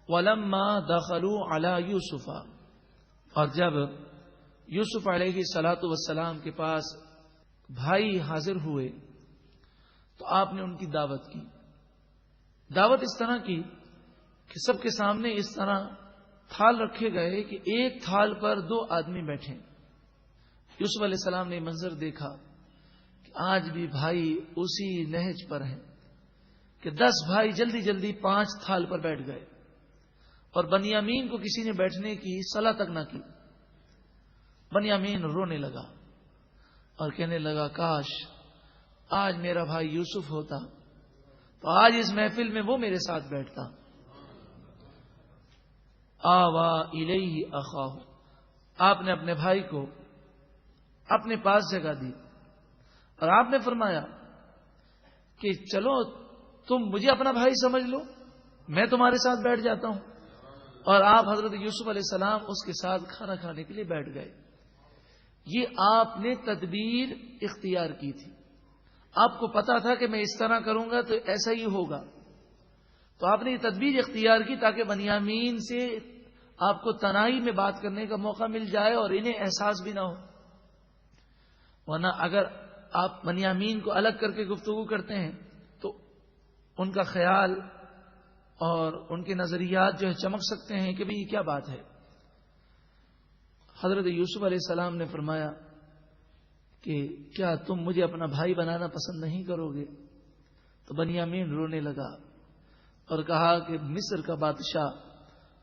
وَلَمَّا دَخَلُوا عَلَى يُوسُفَ، اور جب یوسف علیہ الصلاۃ والسلام کے پاس بھائی حاضر ہوئے تو آپ نے ان کی دعوت کی. دعوت اس طرح کی کہ سب کے سامنے اس طرح تھال رکھے گئے کہ ایک تھال پر 2 آدمی بیٹھے. یوسف علیہ السلام نے منظر دیکھا کہ آج بھی بھائی اسی نہج پر ہیں کہ 10 بھائی جلدی جلدی 5 تھال پر بیٹھ گئے اور بنیامین کو کسی نے بیٹھنے کی صلاح تک نہ کی. بنیامین رونے لگا اور کہنے لگا کاش آج میرا بھائی یوسف ہوتا تو آج اس محفل میں وہ میرے ساتھ بیٹھتا. آوا الیہ اخاہ، آپ نے اپنے بھائی کو اپنے پاس جگہ دی اور آپ نے فرمایا کہ چلو تم مجھے اپنا بھائی سمجھ لو، میں تمہارے ساتھ بیٹھ جاتا ہوں. اور آپ حضرت یوسف علیہ السلام اس کے ساتھ کھانا کھانے کے لیے بیٹھ گئے. یہ آپ نے تدبیر اختیار کی تھی. آپ کو پتا تھا کہ میں اس طرح کروں گا تو ایسا ہی ہوگا، تو آپ نے یہ تدبیر اختیار کی تاکہ بنیامین سے آپ کو تنہائی میں بات کرنے کا موقع مل جائے اور انہیں احساس بھی نہ ہو. ورنہ اگر آپ بنیامین کو الگ کر کے گفتگو کرتے ہیں تو ان کا خیال اور ان کے نظریات جو ہے چمک سکتے ہیں کہ بھئی یہ کیا بات ہے. حضرت یوسف علیہ السلام نے فرمایا کہ کیا تم مجھے اپنا بھائی بنانا پسند نہیں کرو گے؟ تو بنیامین رونے لگا اور کہا کہ مصر کا بادشاہ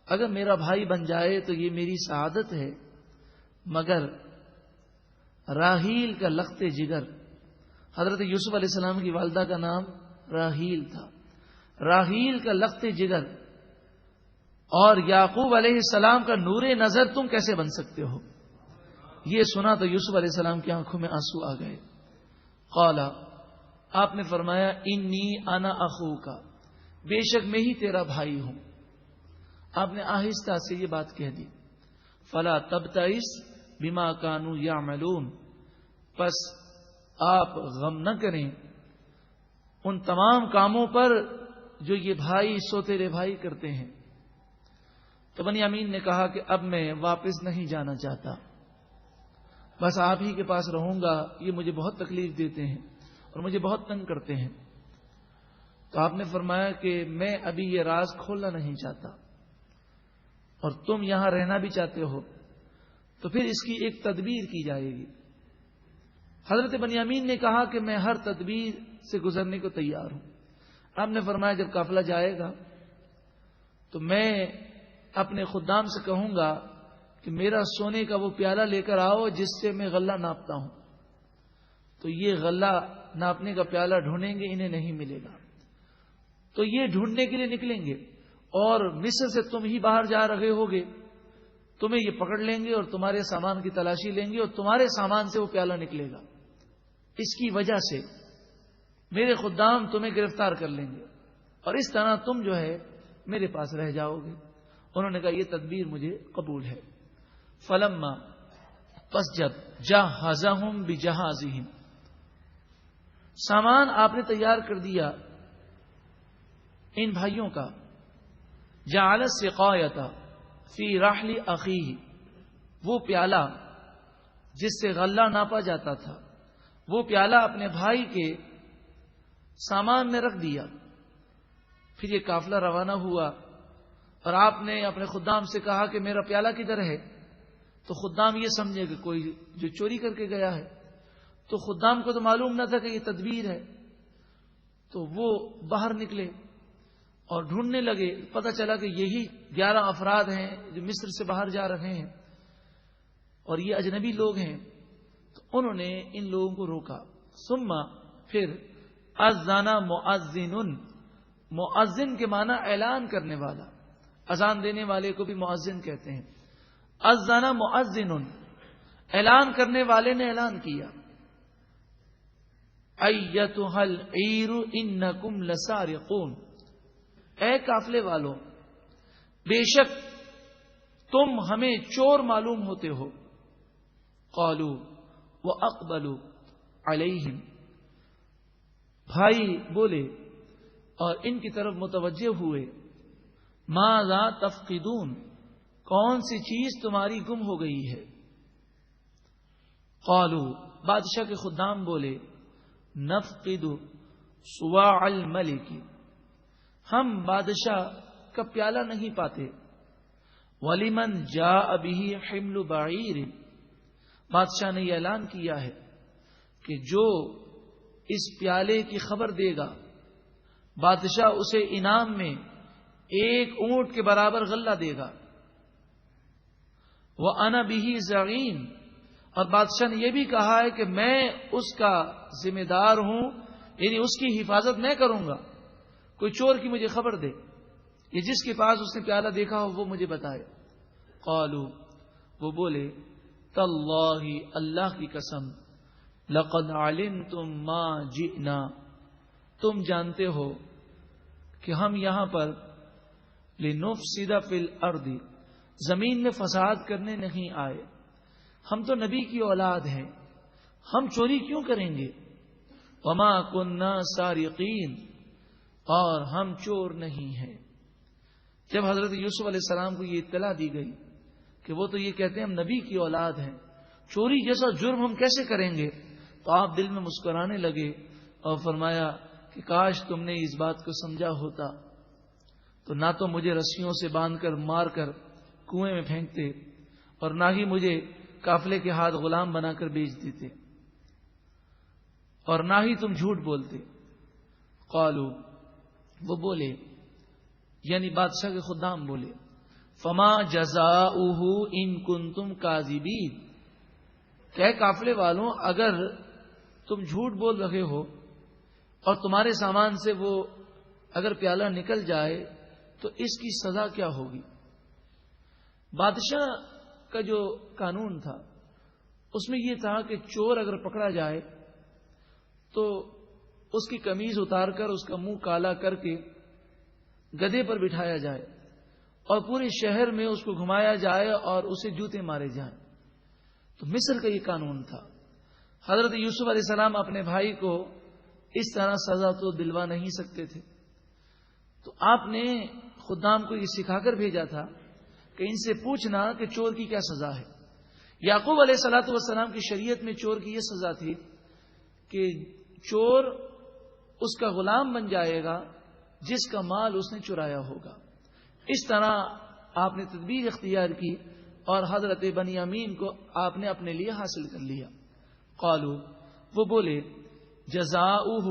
اگر میرا بھائی بن جائے تو یہ میری سعادت ہے، مگر راہیل کا لخت جگر، حضرت یوسف علیہ السلام کی والدہ کا نام راہیل تھا، راہیل کا لخت جگر اور یعقوب علیہ السلام کا نور نظر تم کیسے بن سکتے ہو؟ یہ سنا تو یوسف علیہ السلام کی آنکھوں میں آنسو آ گئے. قال، آپ نے فرمایا انی انا اخوک، بے شک میں ہی تیرا بھائی ہوں. آپ نے آہستہ سے یہ بات کہہ دی. فلا تبتئس بما کانوا یعملون، پس آپ غم نہ کریں ان تمام کاموں پر جو یہ بھائی سوتیرے بھائی کرتے ہیں. تو بنیامین نے کہا کہ اب میں واپس نہیں جانا چاہتا، بس آپ ہی کے پاس رہوں گا. یہ مجھے بہت تکلیف دیتے ہیں اور مجھے بہت تنگ کرتے ہیں. تو آپ نے فرمایا کہ میں ابھی یہ راز کھولنا نہیں چاہتا اور تم یہاں رہنا بھی چاہتے ہو تو پھر اس کی ایک تدبیر کی جائے گی. حضرت بنیامین نے کہا کہ میں ہر تدبیر سے گزرنے کو تیار ہوں. آپ نے فرمایا جب قافلہ جائے گا تو میں اپنے خدام سے کہوں گا کہ میرا سونے کا وہ پیالہ لے کر آؤ جس سے میں غلہ ناپتا ہوں. تو یہ غلہ ناپنے کا پیالہ ڈھونڈیں گے، انہیں نہیں ملے گا. تو یہ ڈھونڈنے کے لیے نکلیں گے اور مصر سے تم ہی باہر جا رہے ہوگے، تمہیں یہ پکڑ لیں گے اور تمہارے سامان کی تلاشی لیں گے اور تمہارے سامان سے وہ پیالہ نکلے گا. اس کی وجہ سے میرے خدام تمہیں گرفتار کر لیں گے اور اس طرح تم جو ہے میرے پاس رہ جاؤ گے. انہوں نے کہا یہ تدبیر مجھے قبول ہے. فلما، پس جب جہزہم بجہازہم، سامان آپ نے تیار کر دیا ان بھائیوں کا، جعل السقایۃ فی رحل اخیہ، وہ پیالہ جس سے غلہ ناپا جاتا تھا وہ پیالہ اپنے بھائی کے سامان میں رکھ دیا. پھر یہ قافلہ روانہ ہوا اور آپ نے اپنے خدام سے کہا کہ میرا پیالہ کدھر ہے؟ تو خدام یہ سمجھے کہ کوئی جو چوری کر کے گیا ہے. تو خدام کو تو معلوم نہ تھا کہ یہ تدبیر ہے. تو وہ باہر نکلے اور ڈھونڈنے لگے. پتہ چلا کہ یہی 11 افراد ہیں جو مصر سے باہر جا رہے ہیں اور یہ اجنبی لوگ ہیں. تو انہوں نے ان لوگوں کو روکا. ثم، پھر اذن مؤذن، مؤذن کے معنی اعلان کرنے والا، اذان دینے والے کو بھی مؤذن کہتے ہیں. اذن مؤذن، اعلان کرنے والے نے اعلان کیا، ایتھا العیر انکم لسارقون، اے قافلے والوں بے شک تم ہمیں چور معلوم ہوتے ہو. قالوا واقبلوا علیہم، بھائی بولے اور ان کی طرف متوجہ ہوئے. ماذا تفقدون، کون سی چیز تمہاری گم ہو گئی ہے؟ قالوا، بادشاہ کے خدام بولے، نفقد صواع الملک، ہم بادشاہ کا پیالہ نہیں پاتے، ولمن جاء به حمل بعیر، بادشاہ نے یہ اعلان کیا ہے کہ جو اس پیالے کی خبر دے گا بادشاہ اسے انعام میں 1 اونٹ کے برابر غلہ دے گا، وَأَنَا بِهِ زَعِيمٌ، اور بادشاہ نے یہ بھی کہا ہے کہ میں اس کا ذمہ دار ہوں، یعنی اس کی حفاظت میں کروں گا، کوئی چور کی مجھے خبر دے، یہ جس کے پاس اس نے پیالہ دیکھا ہو وہ مجھے بتائے۔ قالوا، وہ بولے، تاللہ، اللہ کی قسم، لقد علمتم ما جئنا، تم جانتے ہو کہ ہم یہاں پر لنفسد فی الارض، زمین میں فساد کرنے نہیں آئے، ہم تو نبی کی اولاد ہیں، ہم چوری کیوں کریں گے؟ وما کننا سارقین، اور ہم چور نہیں ہیں۔ جب حضرت یوسف علیہ السلام کو یہ اطلاع دی گئی کہ وہ تو یہ کہتے ہیں ہم نبی کی اولاد ہیں، چوری جیسا جرم ہم کیسے کریں گے، تو آپ دل میں مسکرانے لگے اور فرمایا کہ کاش تم نے اس بات کو سمجھا ہوتا تو نہ تو مجھے رسیوں سے باندھ کر مار کر کنویں میں پھینکتے، اور نہ ہی مجھے قافلے کے ہاتھ غلام بنا کر بیچ دیتے، اور نہ ہی تم جھوٹ بولتے۔ قالوا، وہ بولے، یعنی بادشاہ کے خدام بولے، فما جزاؤہ ان کنتم کاذبین، کہ قافلے والوں اگر تم جھوٹ بول رہے ہو اور تمہارے سامان سے وہ اگر پیالہ نکل جائے تو اس کی سزا کیا ہوگی؟ بادشاہ کا جو قانون تھا اس میں یہ تھا کہ چور اگر پکڑا جائے تو اس کی قمیض اتار کر اس کا منہ کالا کر کے گدھے پر بٹھایا جائے اور پورے شہر میں اس کو گھمایا جائے اور اسے جوتے مارے جائیں۔ تو مصر کا یہ قانون تھا۔ حضرت یوسف علیہ السلام اپنے بھائی کو اس طرح سزا تو دلوا نہیں سکتے تھے، تو آپ نے خدام کو یہ سکھا کر بھیجا تھا کہ ان سے پوچھنا کہ چور کی کیا سزا ہے۔ یعقوب علیہ الصلوۃ والسلام کی شریعت میں چور کی یہ سزا تھی کہ چور اس کا غلام بن جائے گا جس کا مال اس نے چرایا ہوگا۔ اس طرح آپ نے تدبیر اختیار کی اور حضرت بنیامین کو آپ نے اپنے لیے حاصل کر لیا۔ قالوا، وہ بولے، جزاؤہ،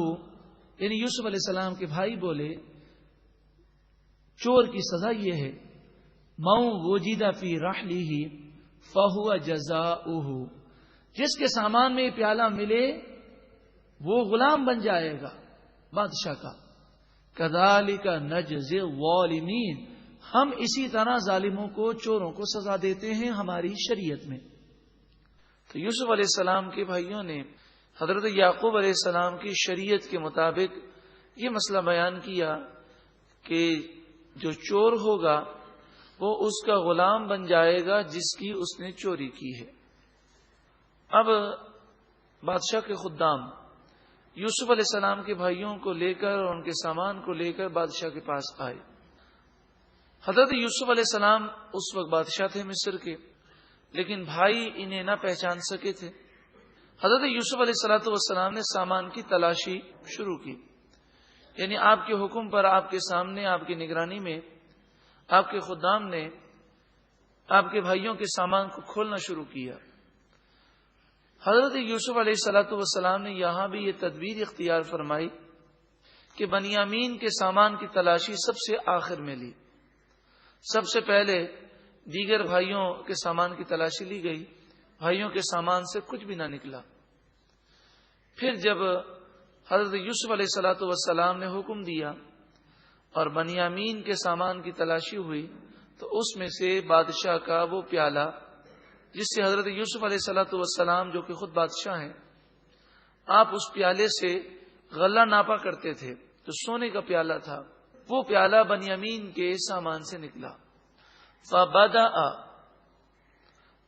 یعنی یوسف علیہ السلام کے بھائی بولے، چور کی سزا یہ ہے، من وجد فی رحلہ فہو جزاؤہ، جس کے سامان میں پیالہ ملے وہ غلام بن جائے گا بادشاہ کا۔ کذالک نجزی الظالمین، ہم اسی طرح ظالموں کو، چوروں کو سزا دیتے ہیں ہماری شریعت میں۔ تو یوسف علیہ السلام کے بھائیوں نے حضرت یعقوب علیہ السلام کی شریعت کے مطابق یہ مسئلہ بیان کیا کہ جو چور ہوگا وہ اس کا غلام بن جائے گا جس کی اس نے چوری کی ہے۔ اب بادشاہ کے خدام یوسف علیہ السلام کے بھائیوں کو لے کر اور ان کے سامان کو لے کر بادشاہ کے پاس آئے۔ حضرت یوسف علیہ السلام اس وقت بادشاہ تھے مصر کے، لیکن بھائی انہیں نہ پہچان سکے تھے۔ حضرت یوسف علیہ الصلوۃ والسلام نے سامان کی تلاشی شروع کی، یعنی آپ کے حکم پر، آپ کے سامنے، آپ کی نگرانی میں آپ کے خدام نے آپ کے بھائیوں کے سامان کو کھولنا شروع کیا۔ حضرت یوسف علیہ الصلوۃ والسلام نے یہاں بھی یہ تدبیر اختیار فرمائی کہ بنیامین کے سامان کی تلاشی سب سے آخر میں لی۔ سب سے پہلے دیگر بھائیوں کے سامان کی تلاشی لی گئی، بھائیوں کے سامان سے کچھ بھی نہ نکلا۔ پھر جب حضرت یوسف علیہ الصلوۃ والسلام نے حکم دیا اور بنیامین کے سامان کی تلاشی ہوئی تو اس میں سے بادشاہ کا وہ پیالہ جس سے حضرت یوسف علیہ الصلوۃ والسلام جو کہ خود بادشاہ ہیں، آپ اس پیالے سے غلہ ناپا کرتے تھے، تو سونے کا پیالہ تھا، وہ پیالہ بنیامین کے سامان سے نکلا۔ فَبَدَأَ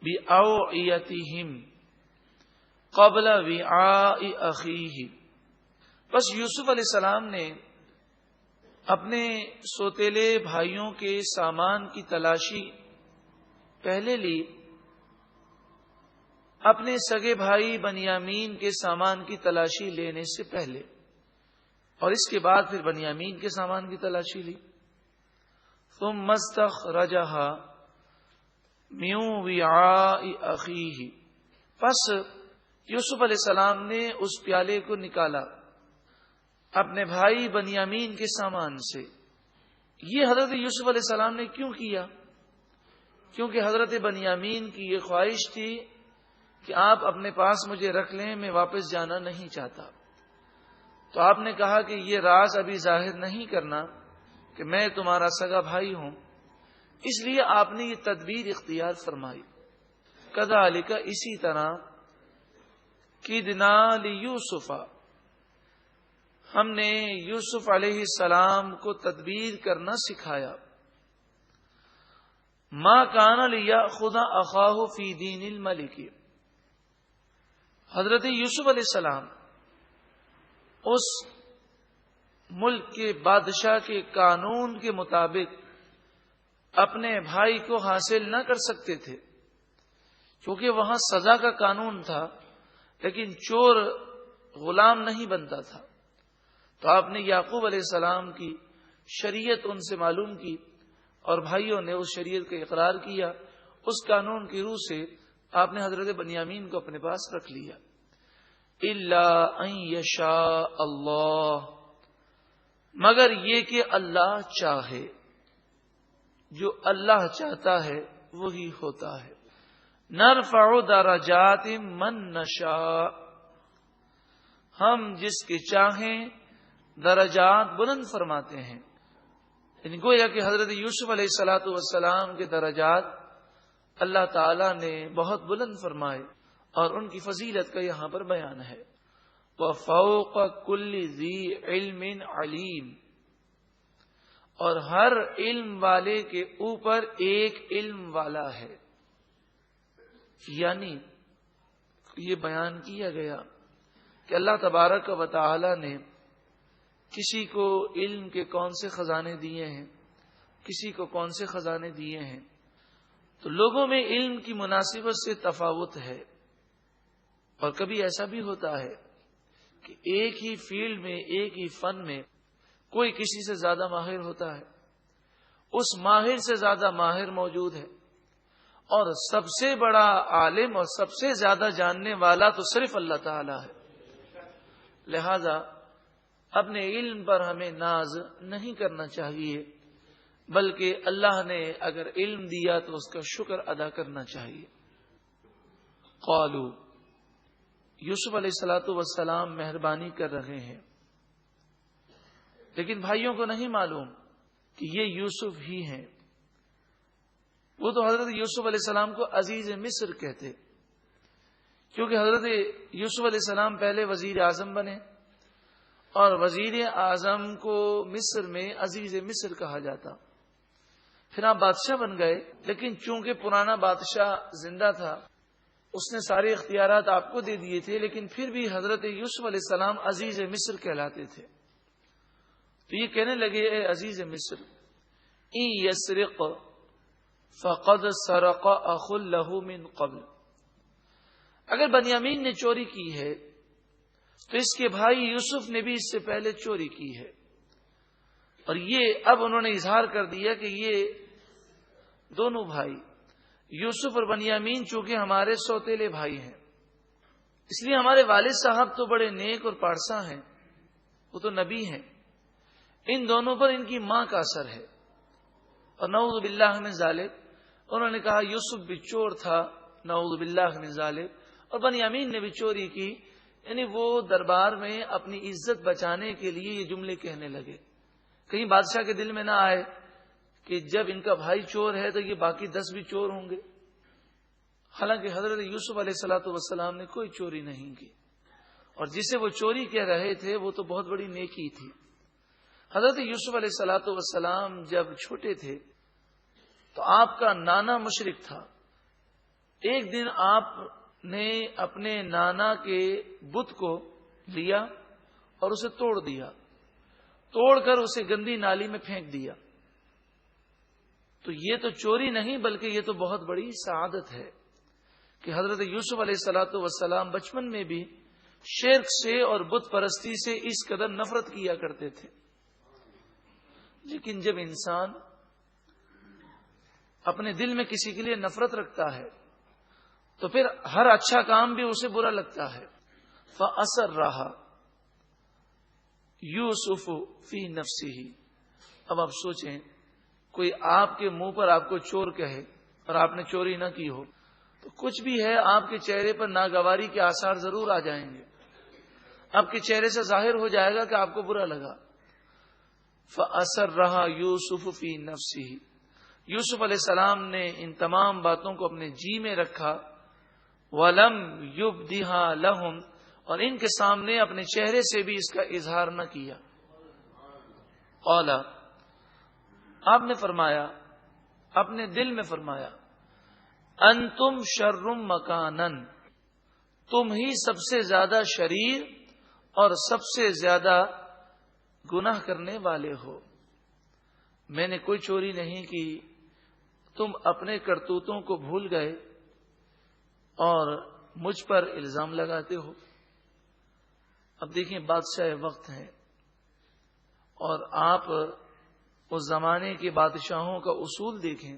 بِأَوْعِيَتِهِمْ قَبْلَ وِعَاءِ أَخِيهِ، بس یوسف علیہ السلام نے اپنے سوتیلے بھائیوں کے سامان کی تلاشی پہلے لی، اپنے سگے بھائی بنیامین کے سامان کی تلاشی لینے سے پہلے، اور اس کے بعد پھر بنیامین کے سامان کی تلاشی لی. ثم استخرجها من وعاء اخیہ، پس یوسف علیہ السلام نے اس پیالے کو نکالا اپنے بھائی بنیامین کے سامان سے. یہ حضرت یوسف علیہ السلام نے کیوں کیا؟ کیونکہ حضرت بنیامین کی یہ خواہش تھی کہ آپ اپنے پاس مجھے رکھ لیں، میں واپس جانا نہیں چاہتا. تو آپ نے کہا کہ یہ راز ابھی ظاہر نہیں کرنا کہ میں تمہارا سگا بھائی ہوں، اس لیے آپ نے یہ تدبیر اختیار فرمائی. کذالک، اسی طرح، کدنا لیوسف، ہم نے یوسف علیہ السلام کو تدبیر کرنا سکھایا. ما کان لیأخذ اخاہ فی دین الملک، حضرت یوسف علیہ السلام اس ملک کے بادشاہ کے قانون کے مطابق اپنے بھائی کو حاصل نہ کر سکتے تھے، کیونکہ وہاں سزا کا قانون تھا، لیکن چور غلام نہیں بنتا تھا. تو آپ نے یعقوب علیہ السلام کی شریعت ان سے معلوم کی، اور بھائیوں نے اس شریعت کا اقرار کیا. اس قانون کی روح سے آپ نے حضرت بنیامین کو اپنے پاس رکھ لیا. الا ان یشاء اللہ، مگر یہ کہ اللہ چاہے، جو اللہ چاہتا ہے وہی ہوتا ہے. نرفع درجات من نشاء، ہم جس کے چاہیں درجات بلند فرماتے ہیں. یعنی گویا کہ حضرت یوسف علیہ الصلوۃ والسلام کے درجات اللہ تعالی نے بہت بلند فرمائے، اور ان کی فضیلت کا یہاں پر بیان ہے. وَفَوْقَ كُلِّ ذِي عِلْمٍ عَلِيمٍ، اور ہر علم والے کے اوپر ایک علم والا ہے. یعنی یہ بیان کیا گیا کہ اللہ تبارک و تعالی نے کسی کو علم کے کون سے خزانے دیے ہیں، کسی کو کون سے خزانے دیے ہیں. تو لوگوں میں علم کی مناسبت سے تفاوت ہے، اور کبھی ایسا بھی ہوتا ہے کہ ایک ہی فیلڈ میں، ایک ہی فن میں کوئی کسی سے زیادہ ماہر ہوتا ہے، اس ماہر سے زیادہ ماہر موجود ہے، اور سب سے بڑا عالم اور سب سے زیادہ جاننے والا تو صرف اللہ تعالی ہے. لہذا اپنے علم پر ہمیں ناز نہیں کرنا چاہیے، بلکہ اللہ نے اگر علم دیا تو اس کا شکر ادا کرنا چاہیے. قالوا، یوسف علیہ الصلوۃ والسلام مہربانی کر رہے ہیں، لیکن بھائیوں کو نہیں معلوم کہ یہ یوسف ہی ہیں. وہ تو حضرت یوسف علیہ السلام کو عزیز مصر کہتے، کیونکہ حضرت یوسف علیہ السلام پہلے وزیر اعظم بنے، اور وزیر اعظم کو مصر میں عزیز مصر کہا جاتا. پھر آپ بادشاہ بن گئے، لیکن چونکہ پرانا بادشاہ زندہ تھا، اس نے سارے اختیارات آپ کو دے دیے تھے، لیکن پھر بھی حضرت یوسف علیہ السلام عزیز مصر کہلاتے تھے. تو یہ کہنے لگے، اے عزیز مصر، ان یسرق فقد سرق اخ له من قبل، اگر بنیامین نے چوری کی ہے تو اس کے بھائی یوسف نے بھی اس سے پہلے چوری کی ہے. اور یہ اب انہوں نے اظہار کر دیا کہ یہ دونوں بھائی یوسف اور بنیامین چونکہ ہمارے سوتیلے بھائی ہیں، اس لیے ہمارے والد صاحب تو بڑے نیک اور پارسا ہیں، وہ تو نبی ہیں، ان دونوں پر ان کی ماں کا اثر ہے. اور نعوذ باللہ من ذالک، انہوں نے کہا یوسف بھی چور تھا، نعوذ باللہ من ذالک، اور بنیامین نے بھی چوری کی. یعنی وہ دربار میں اپنی عزت بچانے کے لیے یہ جملے کہنے لگے. کہیں بادشاہ کے دل میں نہ آئے کہ جب ان کا بھائی چور ہے تو یہ باقی 10 بھی چور ہوں گے. حالانکہ حضرت یوسف علیہ الصلوۃ والسلام نے کوئی چوری نہیں کی، اور جسے وہ چوری کہہ رہے تھے وہ تو بہت بڑی نیکی تھی. حضرت یوسف علیہ الصلوۃ والسلام جب چھوٹے تھے تو آپ کا نانا مشرک تھا. ایک دن آپ نے اپنے نانا کے بت کو لیا اور اسے توڑ دیا. توڑ کر اسے گندی نالی میں پھینک دیا. تو یہ تو چوری نہیں بلکہ یہ تو بہت بڑی سعادت ہے کہ حضرت یوسف علیہ الصلوۃ والسلام بچپن میں بھی شرک سے اور بت پرستی سے اس قدر نفرت کیا کرتے تھے. لیکن جب انسان اپنے دل میں کسی کے لیے نفرت رکھتا ہے تو پھر ہر اچھا کام بھی اسے برا لگتا ہے. فَأَسَرَّهَا یوسف فی نفسہ. اب آپ سوچیں کوئی آپ کے منہ پر آپ کو چور کہے اور آپ نے چوری نہ کی ہو تو کچھ بھی ہے آپ کے چہرے پر ناگواری کے آثار ضرور آ جائیں گے. آپ کے چہرے سے ظاہر ہو جائے گا کہ آپ کو برا لگا. فَأَسَرَّهَا یوسف فی نفسہ. یوسف علیہ السلام نے ان تمام باتوں کو اپنے جی میں رکھا. وَلَمْ يُبْدِهَا لَهُمْ. اور ان کے سامنے اپنے چہرے سے بھی اس کا اظہار نہ کیا. قَالَ. آپ نے فرمایا اپنے دل میں فرمایا انتم شر مکانن. تم ہی سب سے زیادہ شریر اور سب سے زیادہ گناہ کرنے والے ہو. میں نے کوئی چوری نہیں کی. تم اپنے کرتوتوں کو بھول گئے اور مجھ پر الزام لگاتے ہو. اب دیکھیں بادشاہ وقت ہیں اور آپ اس زمانے کے بادشاہوں کا اصول دیکھیں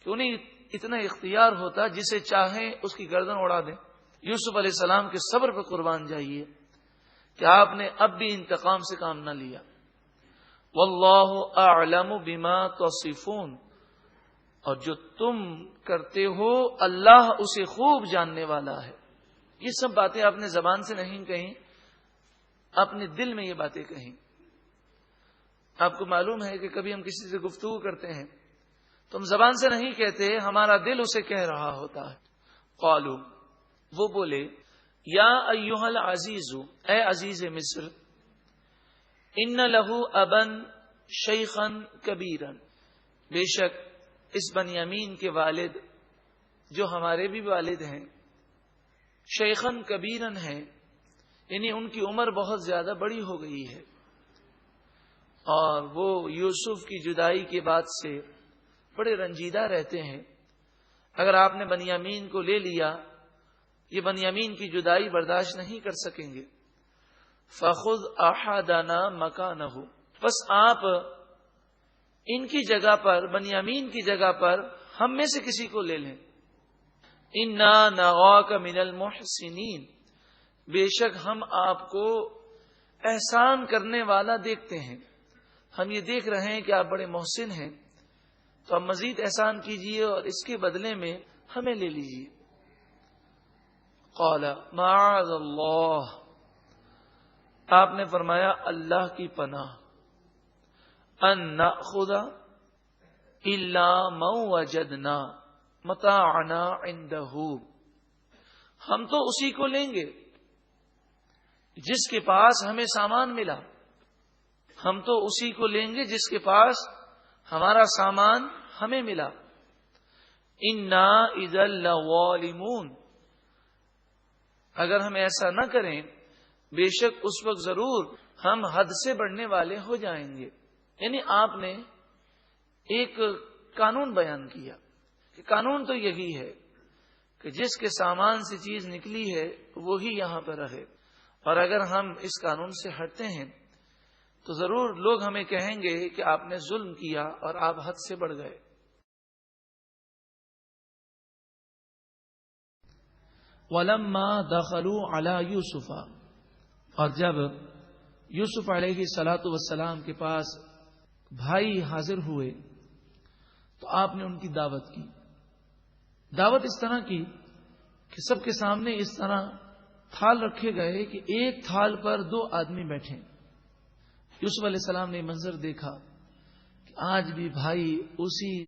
کہ انہیں اتنا اختیار ہوتا جسے چاہیں اس کی گردن اڑا دیں. یوسف علیہ السلام کے صبر پر قربان جائیے کہ آپ نے اب بھی انتقام سے کام نہ لیا. واللہ اعلم بما تصفون. اور جو تم کرتے ہو اللہ اسے خوب جاننے والا ہے. یہ سب باتیں آپ نے زبان سے نہیں کہیں, اپنے دل میں یہ باتیں کہیں. آپ کو معلوم ہے کہ کبھی ہم کسی سے گفتگو کرتے ہیں تو ہم زبان سے نہیں کہتے, ہمارا دل اسے کہہ رہا ہوتا ہے. قالو, وہ بولے یا ایھا العزیز, اے عزیز مصر, ان لہو ابن شیخا کبیرا. بے شک اس بنیامین کے والد جو ہمارے بھی والد ہیں شیخن کبیرن ہیں, یعنی ان کی عمر بہت زیادہ بڑی ہو گئی ہے اور وہ یوسف کی جدائی کے بعد سے بڑے رنجیدہ رہتے ہیں. اگر آپ نے بنیامین کو لے لیا یہ بنیامین کی جدائی برداشت نہیں کر سکیں گے. فخذ احدنا مکانہ. بس آپ ان کی جگہ پر, بنیامین کی جگہ پر ہم میں سے کسی کو لے لیں. انا نراک من المحسنین. بے شک ہم آپ کو احسان کرنے والا دیکھتے ہیں. ہم یہ دیکھ رہے ہیں کہ آپ بڑے محسن ہیں, تو آپ مزید احسان کیجئے اور اس کے بدلے میں ہمیں لے لیجئے. قال معاذ اللہ. آپ نے فرمایا اللہ کی پناہ. ان نأخذ الا من وجدنا متاعنا عنده. ہم تو اسی کو لیں گے جس کے پاس ہمیں سامان ملا. ہم تو اسی کو لیں گے جس کے پاس ہمارا سامان ہمیں ملا. انا اذا لظالمون. اگر ہم ایسا نہ کریں بے شک اس وقت ضرور ہم حد سے بڑھنے والے ہو جائیں گے. یعنی آپ نے ایک قانون بیان کیا کہ قانون تو یہی ہے کہ جس کے سامان سے چیز نکلی ہے وہی یہاں پر رہے, اور اگر ہم اس قانون سے ہٹتے ہیں تو ضرور لوگ ہمیں کہیں گے کہ آپ نے ظلم کیا اور آپ حد سے بڑھ گئے. وَلَمَّا دَخَلُوا عَلَى يُوسُفَ. اور جب یوسف علیہ الصلوۃ والسلام کے پاس بھائی حاضر ہوئے تو آپ نے ان کی دعوت کی. دعوت اس طرح کی کہ سب کے سامنے اس طرح تھال رکھے گئے کہ ایک تھال پر 2 آدمی بیٹھے. یوسف علیہ السلام نے منظر دیکھا کہ آج بھی بھائی اسی